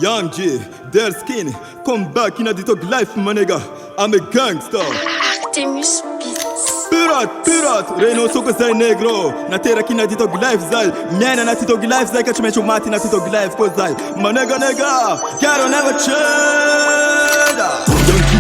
Young G, Derskin, come back in a dog life, my nigga. I'm a gangster. Artemus Beatz. Pirate, Reno soko zay negro. Natera kina dog life zay. Miena na dog life zay, kachimecho mati na dog life ko zay. My nigga, gotta never change.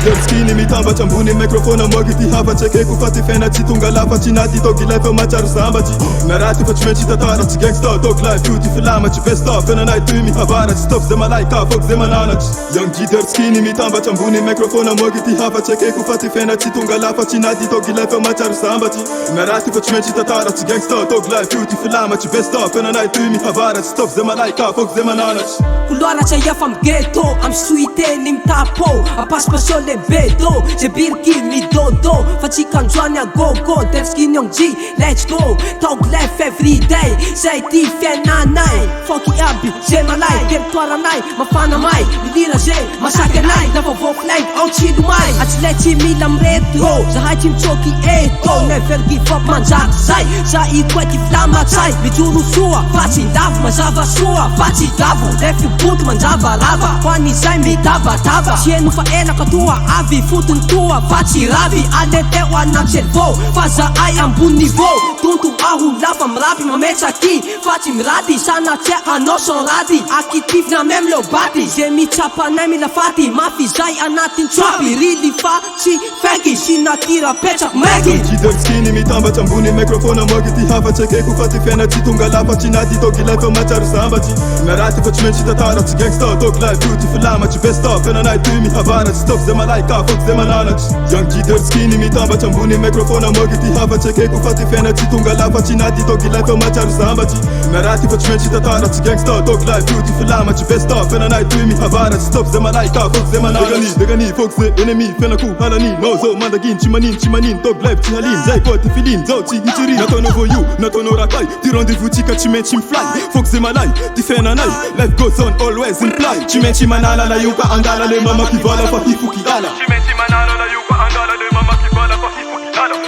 Derskin imitamba chambuni microphone mwagiti hapa cheke kufati fena chitunga lafa chinati togi life macharu sambachi narati fachimechi tatara chi gangsta dog life beautiful lama chi best of fena night to me habara chi stop zema like fuck zema nana Young G Derskin imitamba chambuni microphone mwagiti hapa cheke kufati fena chitunga lafa chinati togi life macharu sambachi narati fachimechi tatara chi gangsta dog life beautiful lama chi best of fena night to me habara chi stop zema like fuck zema nana Kulora cha ya fam ghetto I'm sweet and im tapo a pass passion bedo je birki mi dodo faci kanjwania go Derskin Young G let's go talk life every day say ti fena nai fuck abi je malai get twara nai mafana mai milira je masaka nai na vo flank au chi du mai atleti mi lam retro za hai tim choki eto never give up man sai za I kweti flama sai mi juru sua faci dav mazava sua faci davo if you put man java lava kwani sai mi tava chenu fa ena katua Avi futun tua faci ravi alete wana cervo faza ai ambun niveau tuntu ahu lava mrapi ma mecha aqui faci mradi sana che ano son radi aqui tiv na mem lo bati je mi chapa na mi la fati mafi zai anatin trapi really faci fegi shina tira pecha megi Derskin imitamba chambuni microphone mwagiti hapa cheke kufati fena chitunga lapa chinati togi life macharu sambachi narati fachimechi tatara chi gangsta dog life beautiful lama chi best of fena night to me habara chi stop zema like fuck zema nana Young G Derskin imitamba chambuni microphone mwagiti hapa cheke kufati fena chitunga lapa chinati togi life macharu sambachi narati fachimechi tatara chi gangsta dog life beautiful lama chi best of fena night to me habara chi stop zema like fuck zema nana Degani fuck ze enemy fena ku halani no zo mandagin chimanin dog life chi halin zai ko tifilin zo chi gichiri not on over you not on orakai ti rendezvous chi ka chimechi fly fuck zema like ti fena nai life goes on always imply chimechi manala la yuka angala le mama kivala fa hifuki ala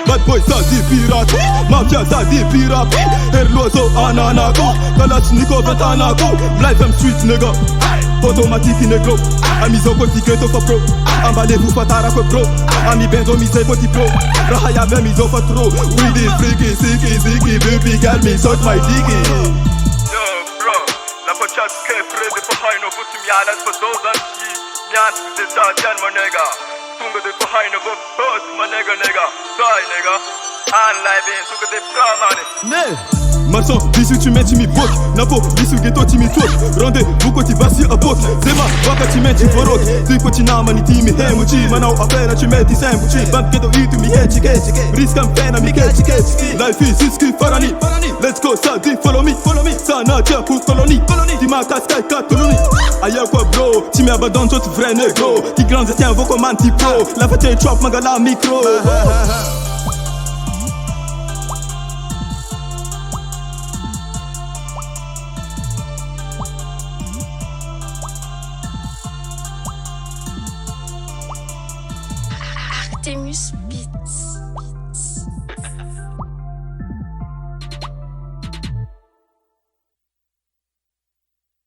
Bad boy zazi pirati, mafia zazi pirati Herloso ananako, kalashnikov atanako Life I'm street nigga, automatique negro Amizo koti ghetto fa pro, ambale vous fatara ko bro Ami benzo mise koti pro, rahaya me mizo fa tro We the freaky, ziki, baby girl me suck my diggy Yo bro, la faccia che frede for high no put me alas for those and she Nyan de sa jan my nigga Tunga de for high no go boss my nigga Die nigga And live in tunga de pra man Ne Marsan, bisu tu meti mi bok Napo, bisu ghetto ti mi tok Rendez-vous koti basi a bok Zema, waka ti meti forok Tui koti namani ti mi hemuchi Manau apera ti meti sembuchi Bamp ghetto itu mi hechi Riskam pena mi kechi Life is iski farani Let's go Sadi, follow me Sana tia pu koloni Ti ma kaskai kat koloni Aya kwa bro Ti mi abandon tot vrai negro Ti grande tiens vos comme anti-pro La fête trap magala micro Artemus